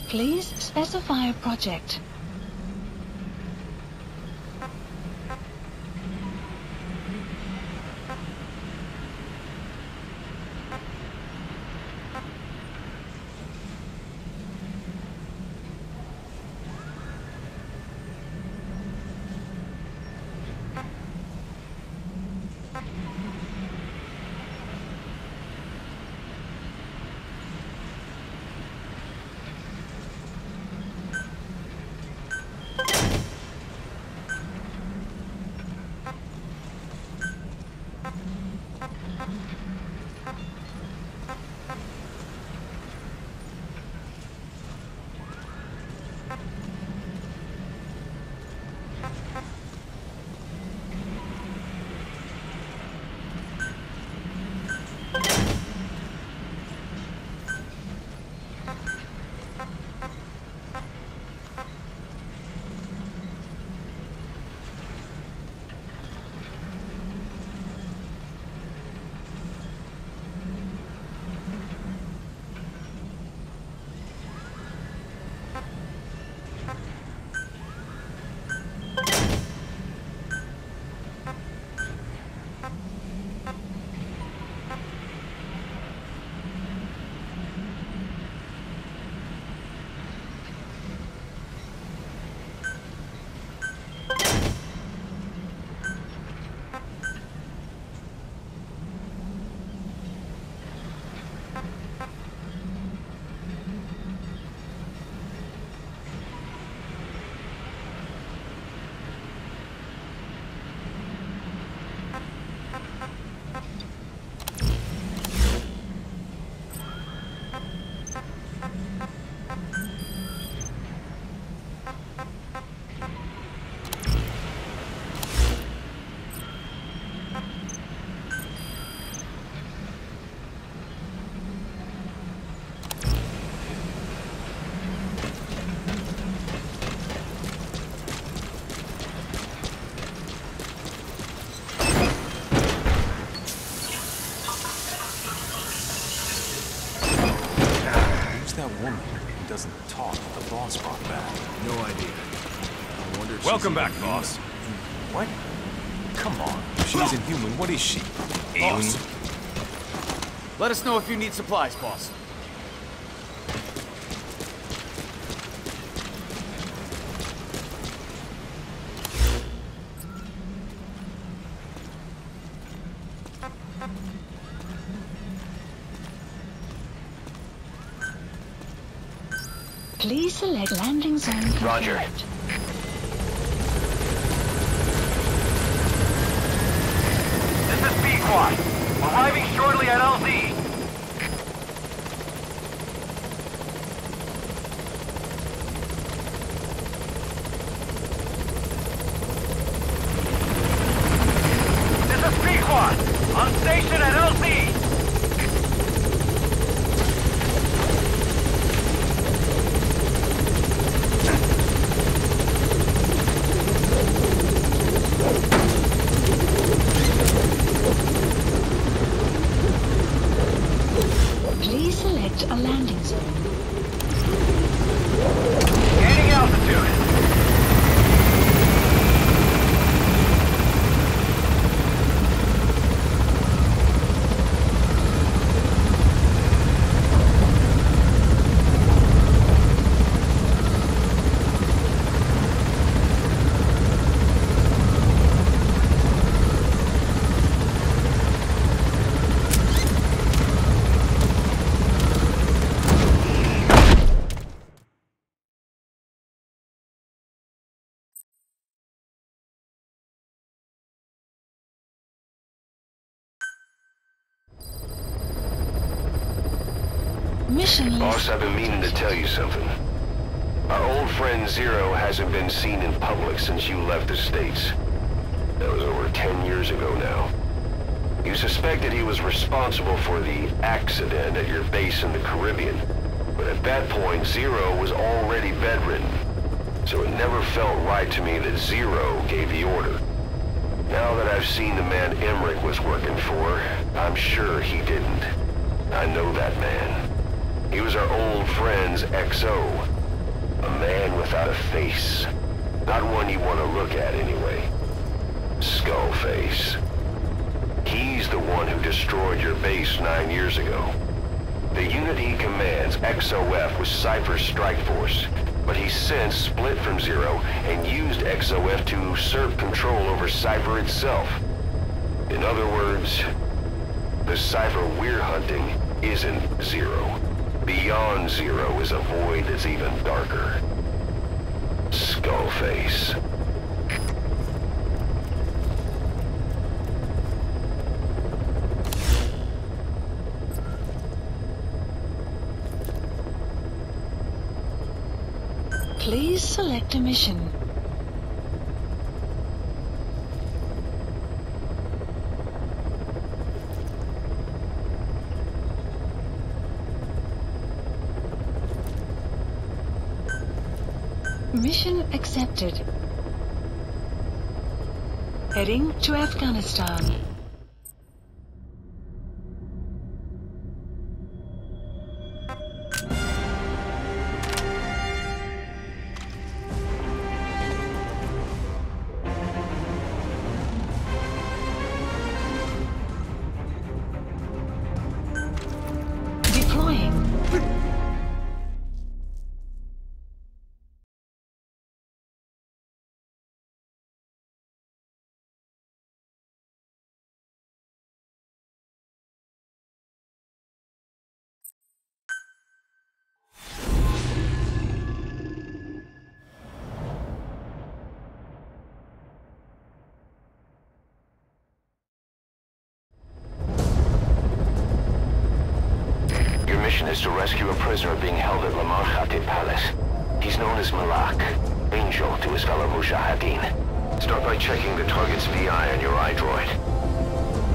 Please specify a project. Doesn't talk the boss brought back. No idea. I wonder if Welcome back, boss. What? Come on. If she isn't human, what is she? Alien? Let us know if you need supplies, boss. Please select landing zone confirmed. Roger. This is B-Quad. Arriving shortly at LZ. This is B-Quad. On station at LZ. Please select a landing zone. Gaining altitude. Mission Boss, I've been meaning to tell you something. Our old friend Zero hasn't been seen in public since you left the States. That was over 10 years ago now. You suspected he was responsible for the accident at your base in the Caribbean. But at that point, Zero was already bedridden. So it never felt right to me that Zero gave the order. Now that I've seen the man Emmerich was working for, I'm sure he didn't. I know that man. He was our old friend's XO. man without a face. Not one you want to look at anyway. Skullface. He's the one who destroyed your base 9 years ago. The unit he commands, XOF, was Cypher's strike force, but he's since split from Zero and used XOF to usurp control over Cypher itself. In other words, the Cypher we're hunting isn't Zero. Beyond Zero is a void that's even darker. Skullface. Please select a mission. Mission accepted. Heading to Afghanistan. Deploying. Your mission is to rescue a prisoner being held at Lamar Khatib Palace. He's known as Malak, Angel to his fellow Mujahideen. Start by checking the target's VI on your iDroid.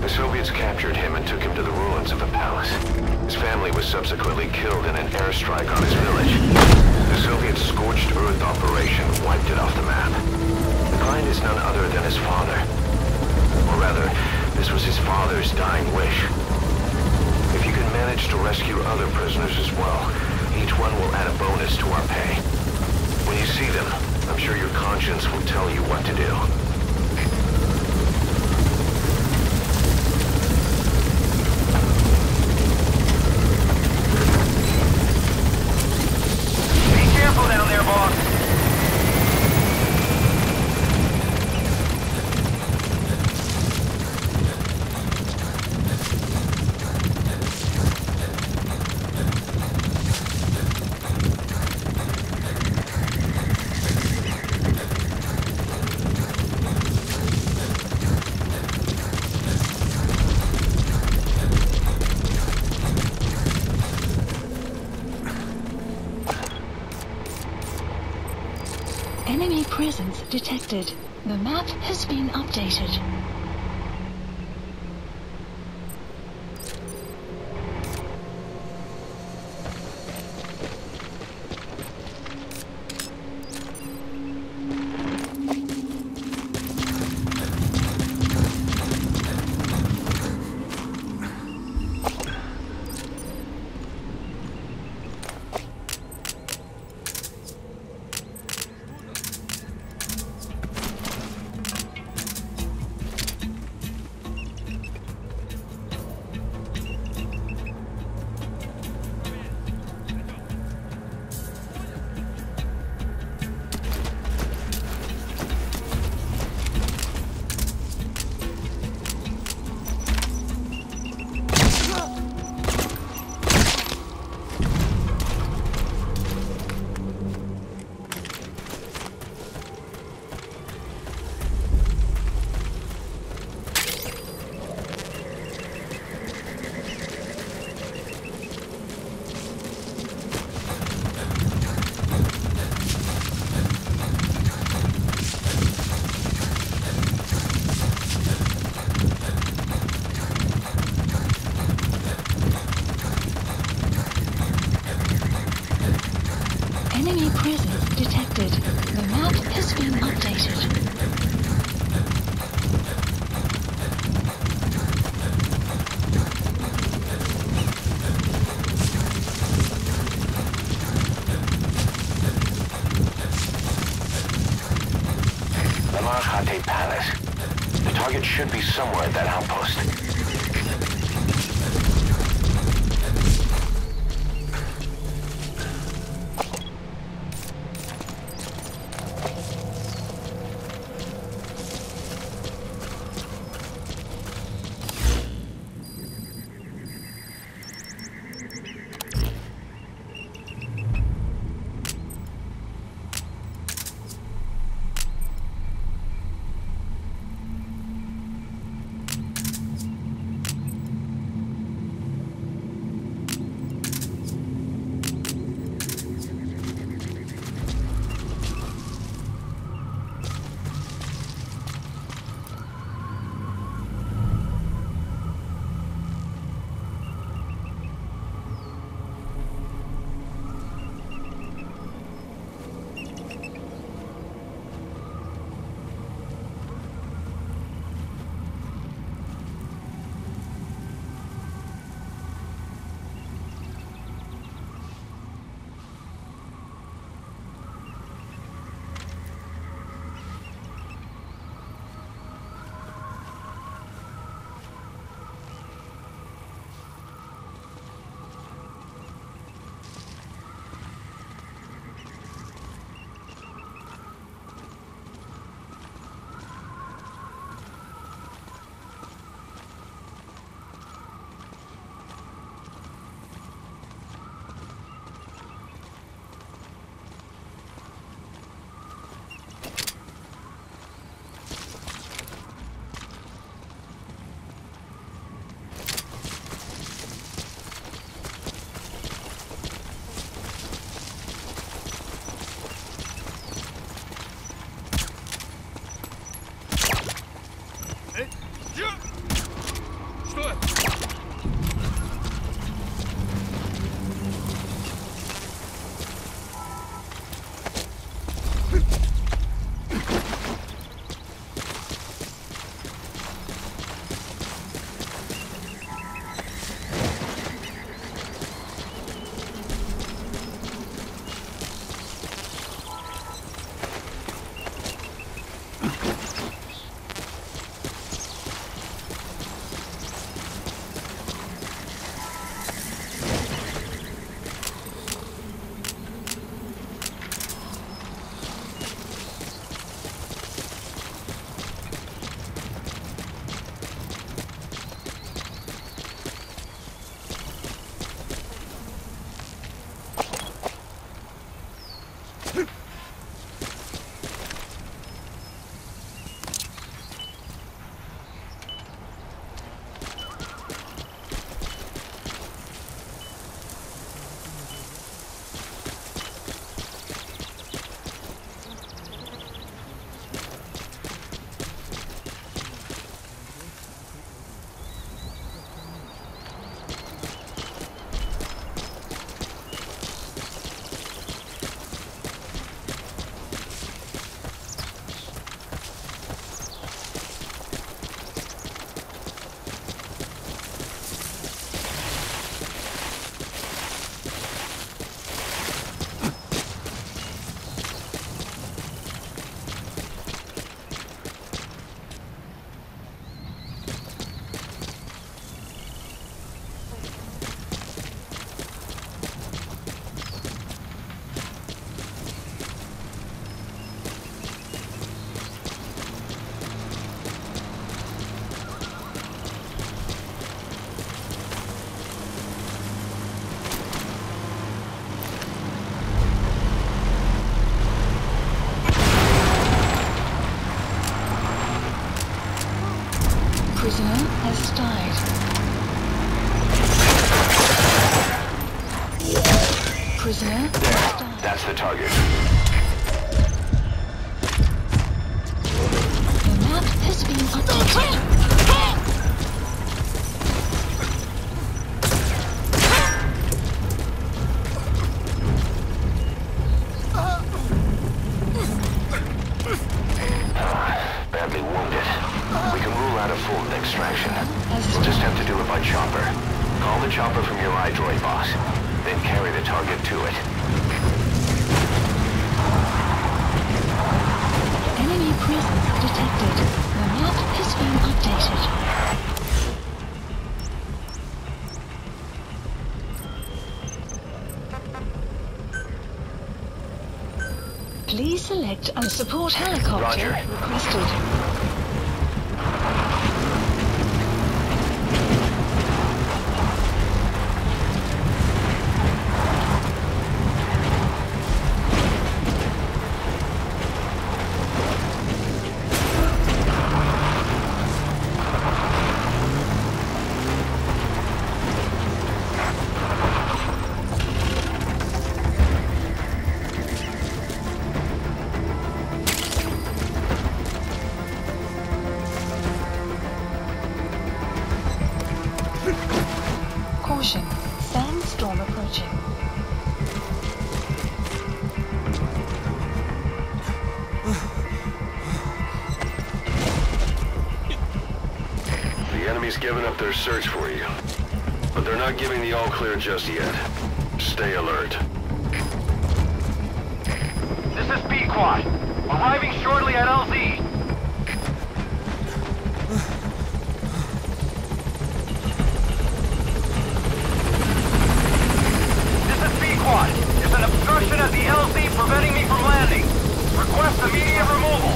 The Soviets captured him and took him to the ruins of the palace. His family was subsequently killed in an airstrike on his village. The Soviet scorched earth operation wiped it off the map. The client is none other than his father. Or rather, this was his father's dying wish. If you can manage to rescue other prisoners as well, each one will add a bonus to our pay. When you see them, I'm sure your conscience will tell you what to do. Be careful down there, boss. Enemy presence detected. The map has been updated. target should be somewhere at that outpost. Prisoner has died. Prisoner has died. That's the target. The map has been updated. Badly wounded. We can rule out a full extraction. We'll just have to do it by chopper. Call the chopper from your iDroid boss. Then carry the target to it. Enemy presence detected. The map has been updated. Please select a support helicopter Roger. requested. Caution, sandstorm approaching. The enemy's given up their search for you. But they're not giving the all-clear just yet. Stay alert. This is Pequod. Arriving shortly at LZ. There's an obstruction at the LZ preventing me from landing. Request immediate removal.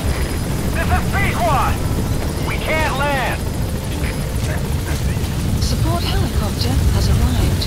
This is Pequod! We can't land! Support helicopter has arrived.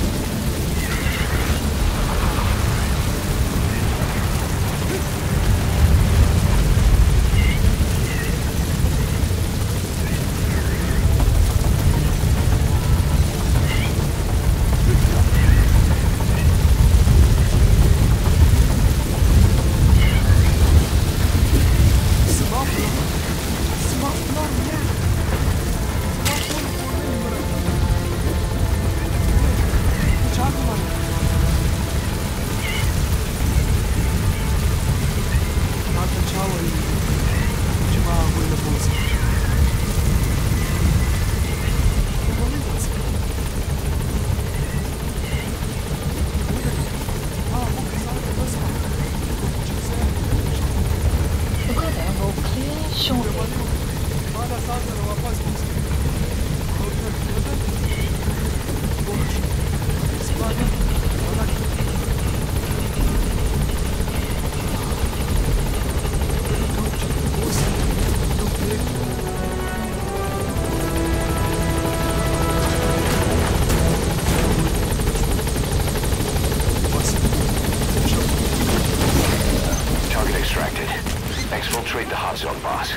Exfiltrate the hot zone, boss.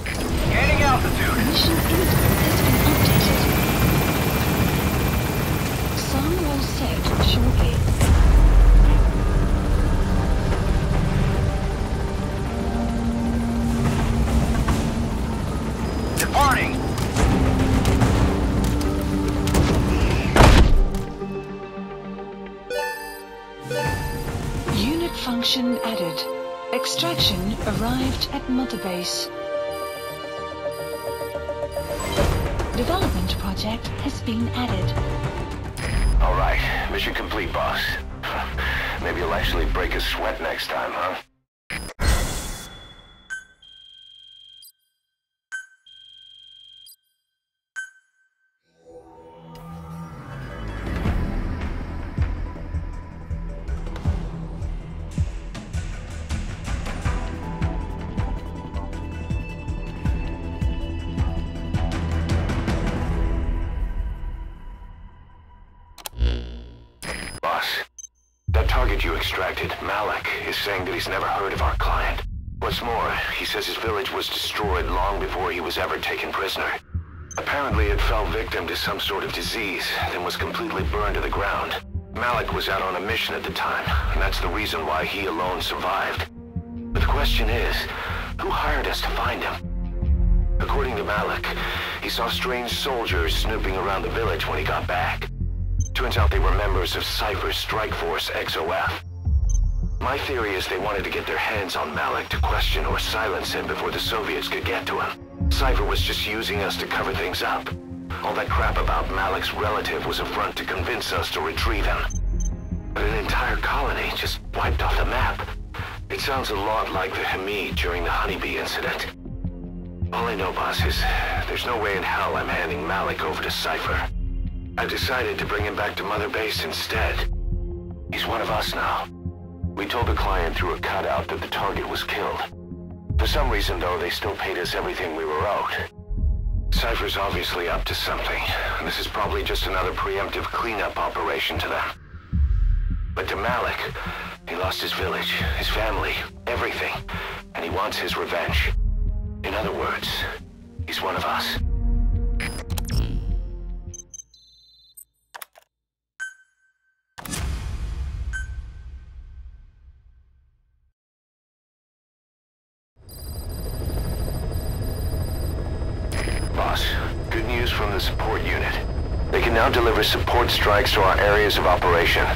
Gaining altitude. Mission info has been updated. Sun will set shortly. Departing. Unit function added. Extraction arrived at Mother Base. Development project has been added. All right, mission complete, boss. Maybe you'll actually break a sweat next time, huh? You extracted, Malik, is saying that he's never heard of our client. What's more, he says his village was destroyed long before he was ever taken prisoner. Apparently it fell victim to some sort of disease, then was completely burned to the ground. Malik was out on a mission at the time, and that's the reason why he alone survived. But the question is, who hired us to find him? According to Malik, he saw strange soldiers snooping around the village when he got back. Turns out they were members of Cypher's Strike Force XOF. My theory is they wanted to get their hands on Malik to question or silence him before the Soviets could get to him. Cypher was just using us to cover things up. All that crap about Malik's relative was a front to convince us to retrieve him. But an entire colony just wiped off the map. It sounds a lot like the Hamid during the Honeybee incident. All I know, boss, is there's no way in hell I'm handing Malik over to Cypher. I decided to bring him back to Mother Base instead. He's one of us now. We told the client through a cutout that the target was killed. For some reason, though, they still paid us everything we were owed. Cypher's obviously up to something. This is probably just another preemptive cleanup operation to them. But to Malik, he lost his village, his family, everything, and he wants his revenge. In other words, he's one of us. Boss, good news from the support unit. They can now deliver support strikes to our areas of operation.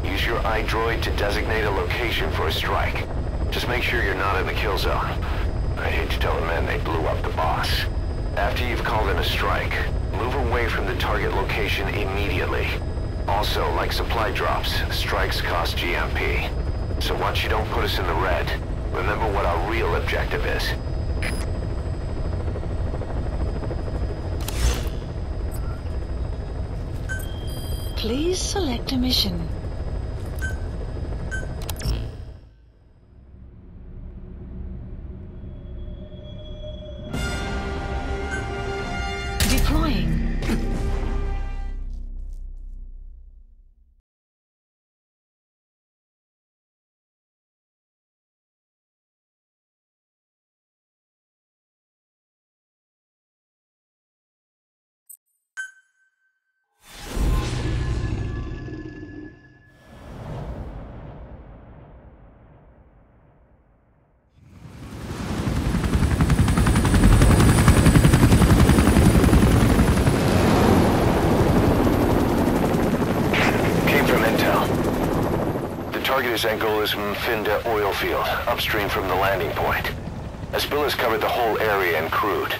Use your iDroid to designate a location for a strike. Just make sure you're not in the kill zone. I hate to tell the men they blew up the boss. After you've called in a strike, move away from the target location immediately. Also, like supply drops, strikes cost GMP. So once you don't put us in the red, remember what our real objective is. Please select a mission. Deploying. Target is Angola's Mfinda oil field, upstream from the landing point. A spill has covered the whole area and crude.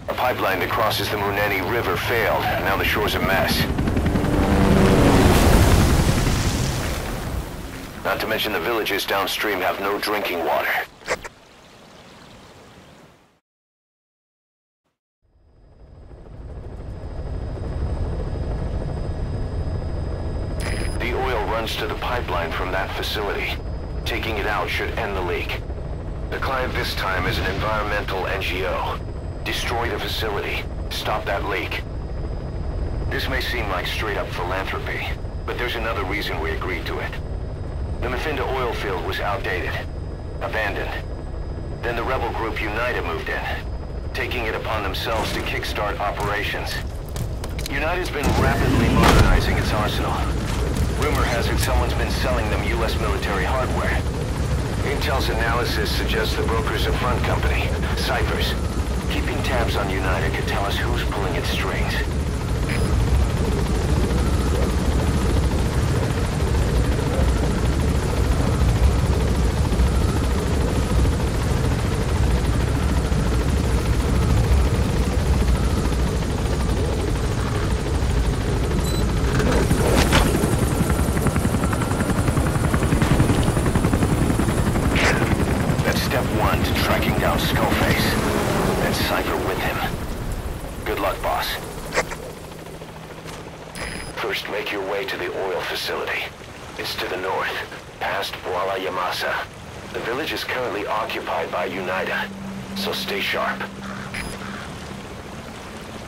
A pipeline that crosses the Muneni River failed, and now the shore's a mess. Not to mention the villages downstream have no drinking water. The oil runs to the pipeline from that facility. Taking it out should end the leak. The client this time is an environmental NGO. Destroy the facility. Stop that leak. This may seem like straight-up philanthropy, but there's another reason we agreed to it. The Mfinda oil field was outdated, abandoned. Then the rebel group UNITA moved in, taking it upon themselves to kickstart operations. UNITA's been rapidly modernizing its arsenal. Rumor has it someone's been selling them U.S. military hardware. Intel's analysis suggests the broker's a front company, Cypher's. Keeping tabs on UNITA could tell us who's pulling its strings. First, make your way to the oil facility. It's to the north, past Wala Yamasa. The village is currently occupied by UNITA, so stay sharp.